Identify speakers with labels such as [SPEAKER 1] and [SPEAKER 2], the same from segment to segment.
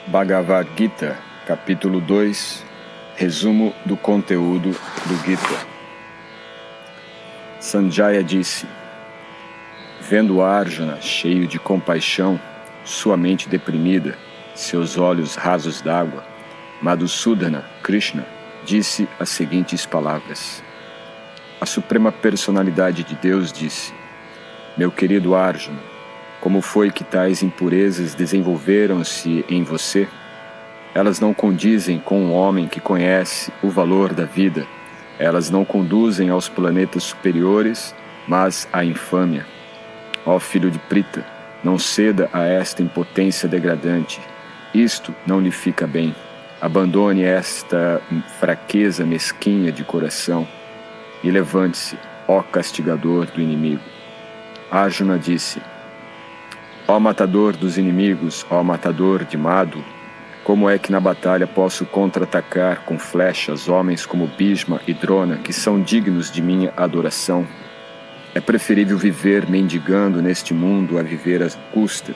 [SPEAKER 1] Bhagavad Gita, capítulo 2, resumo do conteúdo do Gita. Sanjaya disse: vendo Arjuna cheio de compaixão, sua mente deprimida, seus olhos rasos d'água, Madhusudana, Krishna, disse as seguintes palavras. A Suprema Personalidade de Deus disse: meu querido Arjuna, como foi que tais impurezas desenvolveram-se em você? Elas não condizem com um homem que conhece o valor da vida. Elas não conduzem aos planetas superiores, mas à infâmia. Ó filho de Prita, não ceda a esta impotência degradante. Isto não lhe fica bem. Abandone esta fraqueza mesquinha de coração e levante-se, ó castigador do inimigo. Arjuna disse: ó matador dos inimigos, ó matador de Madhu, como é que na batalha posso contra-atacar com flechas homens como Bhishma e Drona, que são dignos de minha adoração? É preferível viver mendigando neste mundo a viver à custa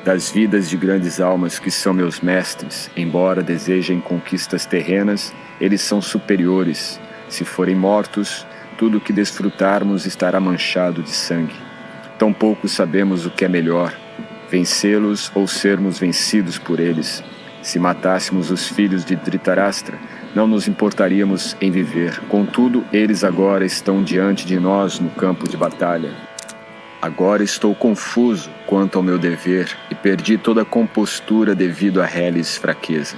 [SPEAKER 1] das vidas de grandes almas que são meus mestres. Embora desejem conquistas terrenas, eles são superiores. Se forem mortos, tudo o que desfrutarmos estará manchado de sangue. Tampouco sabemos o que é melhor, vencê-los ou sermos vencidos por eles. Se matássemos os filhos de Dhritarashtra, não nos importaríamos em viver. Contudo, eles agora estão diante de nós no campo de batalha. Agora estou confuso quanto ao meu dever e perdi toda a compostura devido à reles fraqueza.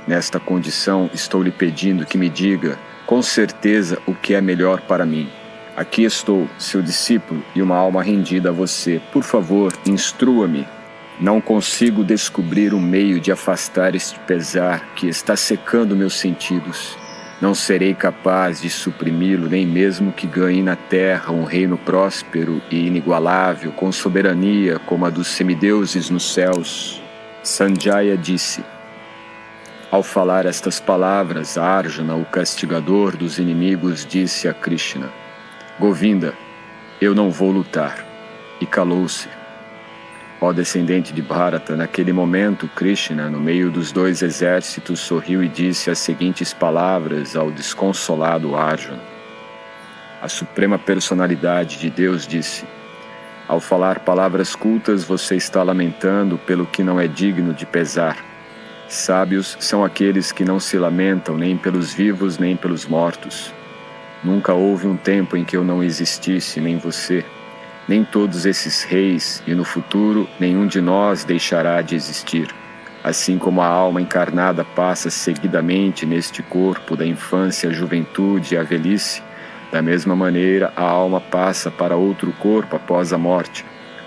[SPEAKER 1] Nesta condição, estou lhe pedindo que me diga, com certeza, o que é melhor para mim. Aqui estou, seu discípulo e uma alma rendida a você. Por favor, instrua-me. Não consigo descobrir um meio de afastar este pesar que está secando meus sentidos. Não serei capaz de suprimi-lo, nem mesmo que ganhe na terra um reino próspero e inigualável, com soberania como a dos semideuses nos céus. Sanjaya disse: ao falar estas palavras, Arjuna, o castigador dos inimigos, disse a Krishna: Govinda, eu não vou lutar. E calou-se. Ó descendente de Bharata, naquele momento, Krishna, no meio dos dois exércitos, sorriu e disse as seguintes palavras ao desconsolado Arjuna. A Suprema Personalidade de Deus disse: ao falar palavras cultas, você está lamentando pelo que não é digno de pesar. Sábios são aqueles que não se lamentam nem pelos vivos nem pelos mortos. Nunca houve um tempo em que eu não existisse, nem você, nem todos esses reis, e no futuro nenhum de nós deixará de existir. Assim como a alma encarnada passa seguidamente neste corpo da infância, a juventude e a velhice, da mesma maneira a alma passa para outro corpo após a morte.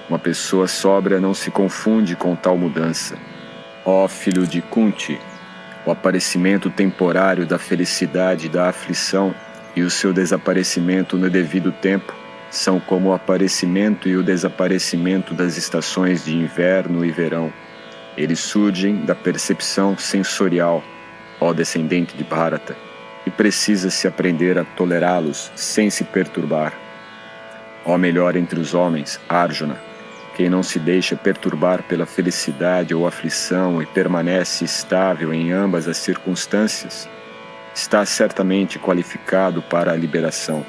[SPEAKER 1] Uma pessoa sóbria não se confunde com tal mudança. Ó filho de Kunti, o aparecimento temporário da felicidade e da aflição e o seu desaparecimento no devido tempo são como o aparecimento e o desaparecimento das estações de inverno e verão. Eles surgem da percepção sensorial, ó descendente de Bharata, e precisa-se aprender a tolerá-los sem se perturbar. Ó melhor entre os homens, Arjuna, quem não se deixa perturbar pela felicidade ou aflição e permanece estável em ambas as circunstâncias, está certamente qualificado para a liberação.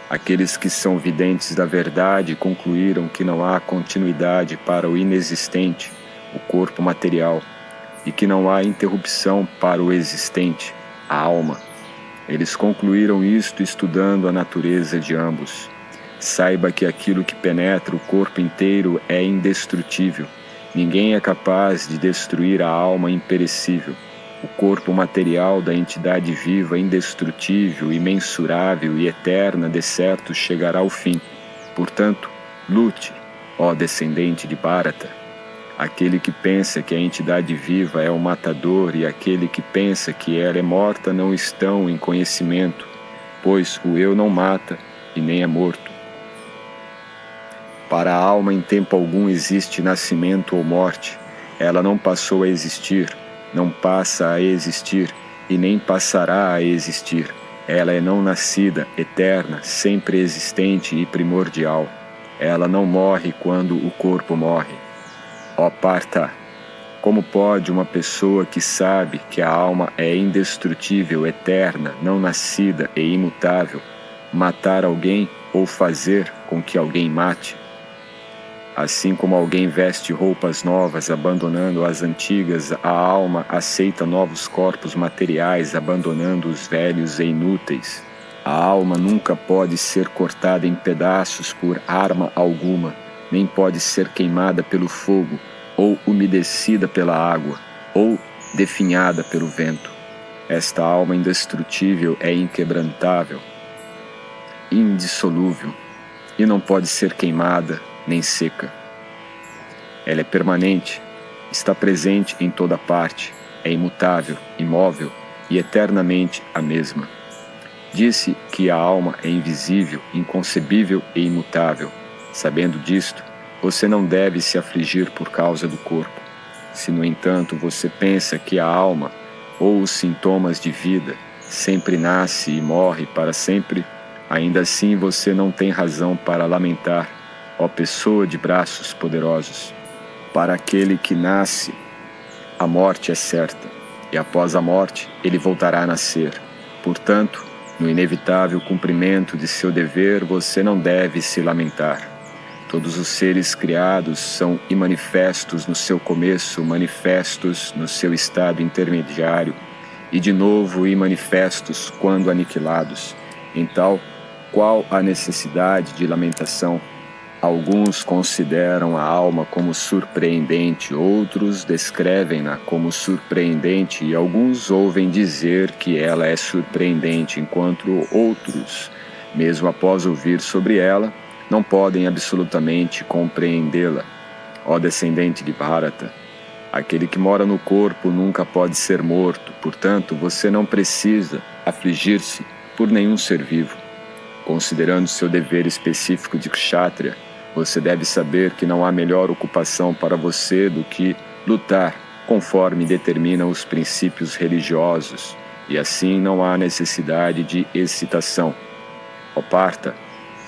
[SPEAKER 1] Aqueles que são videntes da verdade concluíram que não há continuidade para o inexistente, o corpo material, e que não há interrupção para o existente, a alma. Eles concluíram isto estudando a natureza de ambos. Saiba que aquilo que penetra o corpo inteiro é indestrutível. Ninguém é capaz de destruir a alma imperecível. O corpo material da entidade viva, indestrutível, imensurável e eterna, de certo chegará ao fim. Portanto, lute, ó descendente de Bharata. Aquele que pensa que a entidade viva é o matador e aquele que pensa que ela é morta não estão em conhecimento, pois o eu não mata e nem é morto. Para a alma em tempo algum existe nascimento ou morte. Ela não passou a existir, não passa a existir e nem passará a existir. Ela é não nascida, eterna, sempre existente e primordial. Ela não morre quando o corpo morre. Ó Partha, Como pode uma pessoa que sabe que a alma é indestrutível, eterna, não nascida e imutável, matar alguém ou fazer com que alguém mate? Assim como alguém veste roupas novas, abandonando as antigas, a alma aceita novos corpos materiais, abandonando os velhos e inúteis. A alma nunca pode ser cortada em pedaços por arma alguma, nem pode ser queimada pelo fogo, ou umedecida pela água, ou definhada pelo vento. Esta alma indestrutível é inquebrantável, indissolúvel, e não pode ser queimada nem seca. Ela é permanente, está presente em toda parte, é imutável, imóvel e eternamente a mesma. Disse que a alma é invisível, inconcebível e imutável. Sabendo disto, você não deve se afligir por causa do corpo. Se, no entanto, você pensa que a alma, ou os sintomas de vida, sempre nasce e morre para sempre, ainda assim você não tem razão para lamentar, ó pessoa de braços poderosos. Para aquele que nasce, a morte é certa, e após a morte ele voltará a nascer. Portanto, no inevitável cumprimento de seu dever, você não deve se lamentar. Todos os seres criados são imanifestos no seu começo, manifestos no seu estado intermediário, e de novo imanifestos quando aniquilados. Então, qual a necessidade de lamentação? Alguns consideram a alma como surpreendente, outros descrevem-na como surpreendente e alguns ouvem dizer que ela é surpreendente, enquanto outros, mesmo após ouvir sobre ela, não podem absolutamente compreendê-la. Ó descendente de Bharata, aquele que mora no corpo nunca pode ser morto, portanto você não precisa afligir-se por nenhum ser vivo. Considerando seu dever específico de kshatriya, você deve saber que não há melhor ocupação para você do que lutar, conforme determinam os princípios religiosos, e assim não há necessidade de excitação. Ó Partha,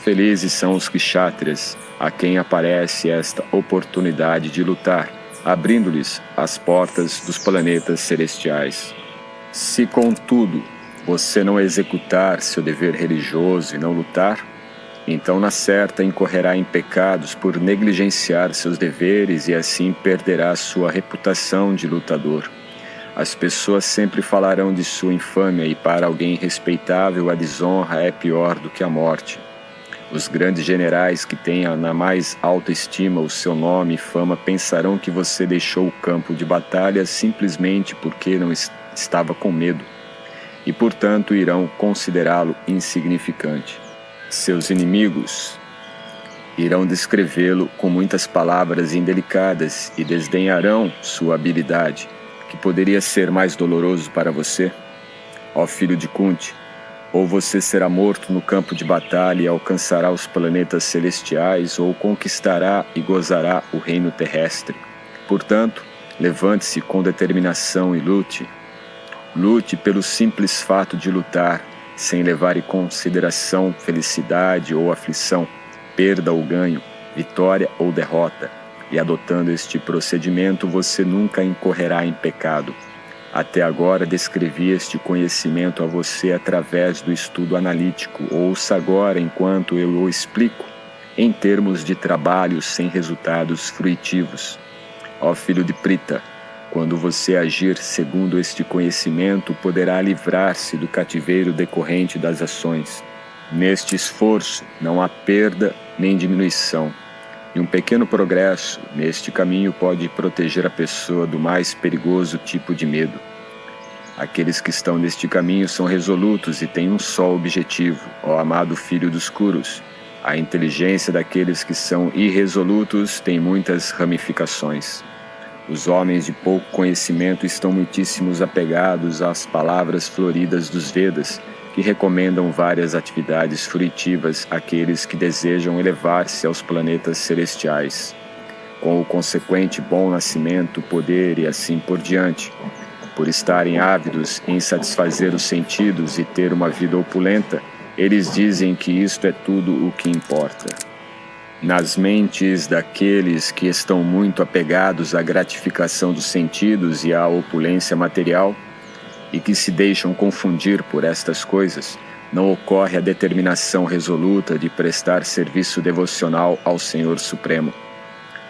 [SPEAKER 1] felizes são os kshatriyas, a quem aparece esta oportunidade de lutar, abrindo-lhes as portas dos planetas celestiais. Se, contudo, você não executar seu dever religioso e não lutar, então na certa incorrerá em pecados por negligenciar seus deveres e assim perderá sua reputação de lutador. As pessoas sempre falarão de sua infâmia e para alguém respeitável a desonra é pior do que a morte. Os grandes generais que têm na mais alta estima o seu nome e fama pensarão que você deixou o campo de batalha simplesmente porque não estava com medo, e portanto irão considerá-lo insignificante. Seus inimigos irão descrevê-lo com muitas palavras indelicadas e desdenharão sua habilidade, que poderia ser mais doloroso para você. Ó filho de Kunti, ou você será morto no campo de batalha e alcançará os planetas celestiais, ou conquistará e gozará o reino terrestre. Portanto, levante-se com determinação e lute. Lute pelo simples fato de lutar, sem levar em consideração felicidade ou aflição, perda ou ganho, vitória ou derrota, e adotando este procedimento você nunca incorrerá em pecado. Até agora descrevi este conhecimento a você através do estudo analítico. Ouça agora enquanto eu o explico, em termos de trabalhos sem resultados fruitivos. Ó filho de Prita, quando você agir segundo este conhecimento, poderá livrar-se do cativeiro decorrente das ações. Neste esforço não há perda nem diminuição, e um pequeno progresso neste caminho pode proteger a pessoa do mais perigoso tipo de medo. Aqueles que estão neste caminho são resolutos e têm um só objetivo, ó amado filho dos Kurus. A inteligência daqueles que são irresolutos tem muitas ramificações. Os homens de pouco conhecimento estão muitíssimos apegados às palavras floridas dos Vedas, que recomendam várias atividades fruitivas àqueles que desejam elevar-se aos planetas celestiais, com o consequente bom nascimento, poder e assim por diante. Por estarem ávidos em satisfazer os sentidos e ter uma vida opulenta, eles dizem que isto é tudo o que importa. Nas mentes daqueles que estão muito apegados à gratificação dos sentidos e à opulência material, e que se deixam confundir por estas coisas, não ocorre a determinação resoluta de prestar serviço devocional ao Senhor Supremo.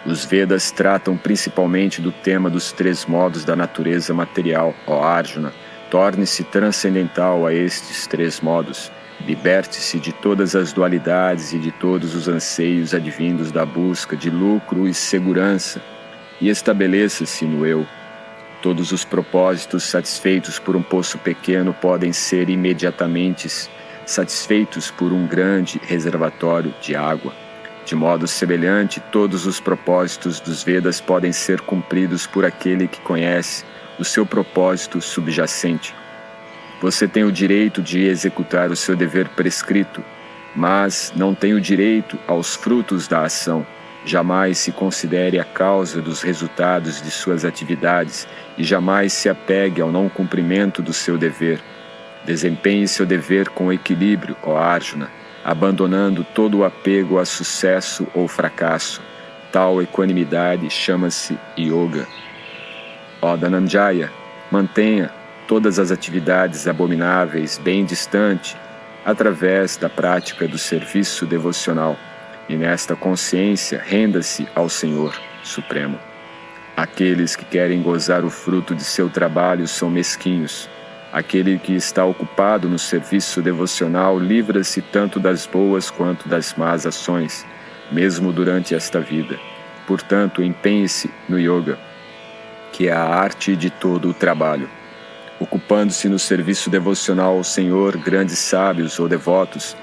[SPEAKER 1] Os Vedas tratam principalmente do tema dos 3 modos da natureza material, ó Arjuna. Torne-se transcendental a estes 3 modos. Liberte-se de todas as dualidades e de todos os anseios advindos da busca de lucro e segurança, e estabeleça-se no eu. Todos os propósitos satisfeitos por um poço pequeno podem ser imediatamente satisfeitos por um grande reservatório de água. De modo semelhante, todos os propósitos dos Vedas podem ser cumpridos por aquele que conhece o seu propósito subjacente. Você tem o direito de executar o seu dever prescrito, mas não tem o direito aos frutos da ação. Jamais se considere a causa dos resultados de suas atividades e jamais se apegue ao não cumprimento do seu dever. Desempenhe seu dever com equilíbrio, ó Arjuna, abandonando todo o apego a sucesso ou fracasso. Tal equanimidade chama-se yoga. Ó Dhananjaya, mantenha todas as atividades abomináveis bem distante, através da prática do serviço devocional, e nesta consciência renda-se ao Senhor Supremo. Aqueles que querem gozar o fruto de seu trabalho são mesquinhos. Aquele que está ocupado no serviço devocional livra-se tanto das boas quanto das más ações, mesmo durante esta vida. Portanto, empenhe-se no yoga, que é a arte de todo o trabalho. Ocupando-se no serviço devocional ao Senhor, grandes sábios ou devotos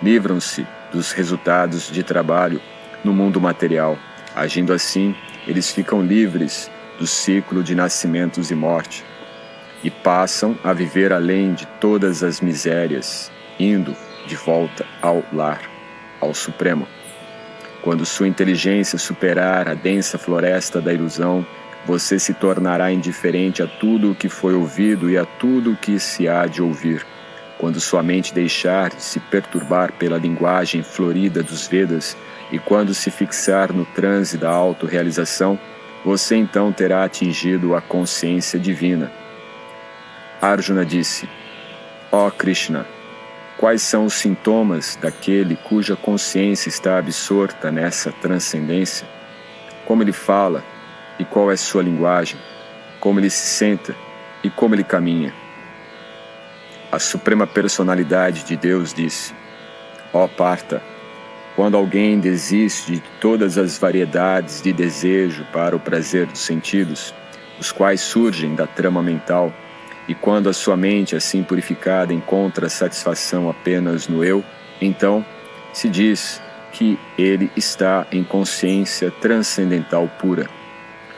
[SPEAKER 1] livram-se dos resultados de trabalho no mundo material. Agindo assim, eles ficam livres do ciclo de nascimentos e morte e passam a viver além de todas as misérias, indo de volta ao lar, ao Supremo. Quando sua inteligência superar a densa floresta da ilusão, você se tornará indiferente a tudo o que foi ouvido e a tudo o que se há de ouvir. Quando sua mente deixar de se perturbar pela linguagem florida dos Vedas e quando se fixar no transe da autorrealização, você então terá atingido a consciência divina. Arjuna disse: ó Krishna, quais são os sintomas daquele cuja consciência está absorta nessa transcendência? Como ele fala e qual é sua linguagem? Como ele se senta e como ele caminha? A Suprema Personalidade de Deus disse: ó Partha, quando alguém desiste de todas as variedades de desejo para o prazer dos sentidos, os quais surgem da trama mental, e quando a sua mente assim purificada encontra satisfação apenas no eu, então se diz que ele está em consciência transcendental pura.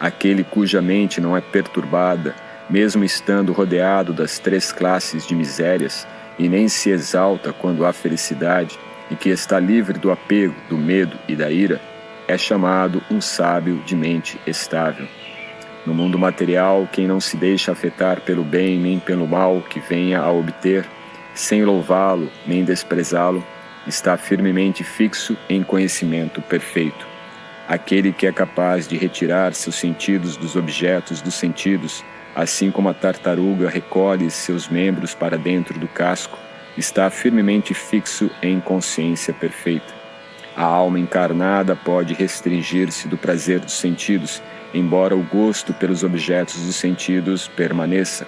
[SPEAKER 1] Aquele cuja mente não é perturbada, mesmo estando rodeado das 3 classes de misérias, e nem se exalta quando há felicidade, e que está livre do apego, do medo e da ira, é chamado um sábio de mente estável. No mundo material, quem não se deixa afetar pelo bem nem pelo mal que venha a obter, sem louvá-lo nem desprezá-lo, está firmemente fixo em conhecimento perfeito. Aquele que é capaz de retirar seus sentidos dos objetos dos sentidos, assim como a tartaruga recolhe seus membros para dentro do casco, está firmemente fixo em consciência perfeita. A alma encarnada pode restringir-se do prazer dos sentidos, embora o gosto pelos objetos dos sentidos permaneça.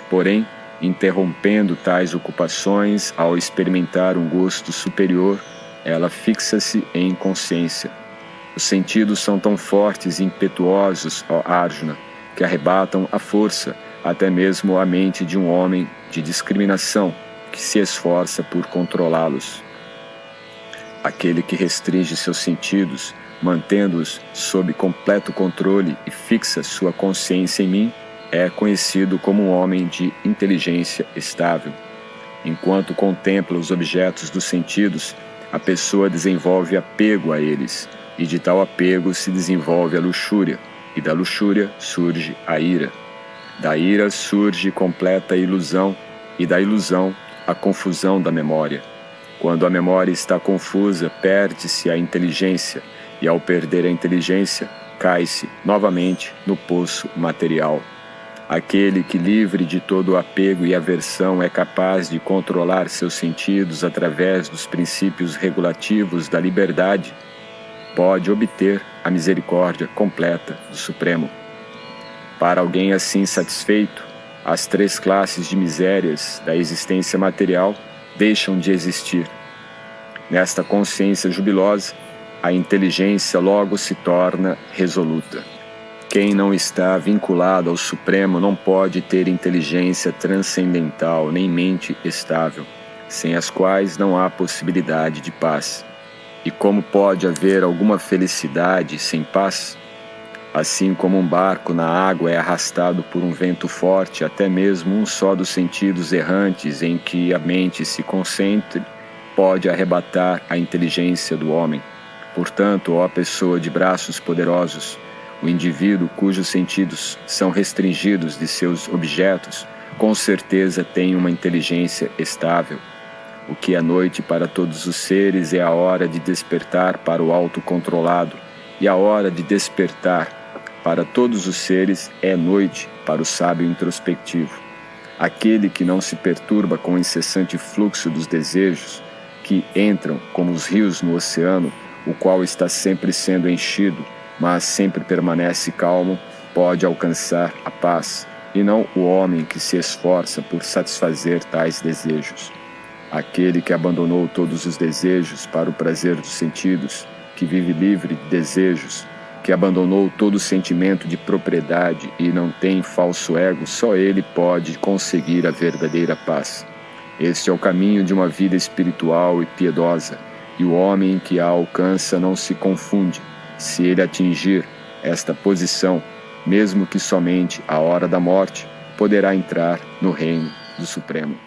[SPEAKER 1] Porém, interrompendo tais ocupações, ao experimentar um gosto superior, ela fixa-se em consciência. Os sentidos são tão fortes e impetuosos, ó Arjuna, que arrebatam a força, até mesmo a mente de um homem de discriminação, que se esforça por controlá-los. Aquele que restringe seus sentidos, mantendo-os sob completo controle e fixa sua consciência em mim, é conhecido como um homem de inteligência estável. Enquanto contempla os objetos dos sentidos, a pessoa desenvolve apego a eles, e de tal apego se desenvolve a luxúria, e da luxúria surge a ira. Da ira surge completa ilusão, e da ilusão a confusão da memória. Quando a memória está confusa, perde-se a inteligência, e ao perder a inteligência, cai-se novamente no poço material. Aquele que, livre de todo o apego e aversão, é capaz de controlar seus sentidos através dos princípios regulativos da liberdade, pode obter a misericórdia completa do Supremo. Para alguém assim satisfeito, as 3 classes de misérias da existência material deixam de existir. Nesta consciência jubilosa, a inteligência logo se torna resoluta. Quem não está vinculado ao Supremo não pode ter inteligência transcendental nem mente estável, sem as quais não há possibilidade de paz. E como pode haver alguma felicidade sem paz? Assim como um barco na água é arrastado por um vento forte, até mesmo um só dos sentidos errantes em que a mente se concentre pode arrebatar a inteligência do homem. Portanto, ó pessoa de braços poderosos, o indivíduo cujos sentidos são restringidos de seus objetos, com certeza tem uma inteligência estável. O que é noite para todos os seres é a hora de despertar para o autocontrolado, e a hora de despertar para todos os seres é noite para o sábio introspectivo. Aquele que não se perturba com o incessante fluxo dos desejos, que entram como os rios no oceano, o qual está sempre sendo enchido, mas sempre permanece calmo, pode alcançar a paz, e não o homem que se esforça por satisfazer tais desejos. Aquele que abandonou todos os desejos para o prazer dos sentidos, que vive livre de desejos, que abandonou todo sentimento de propriedade e não tem falso ego, só ele pode conseguir a verdadeira paz. Este é o caminho de uma vida espiritual e piedosa, e o homem que a alcança não se confunde. Se ele atingir esta posição, mesmo que somente à hora da morte, poderá entrar no reino do Supremo.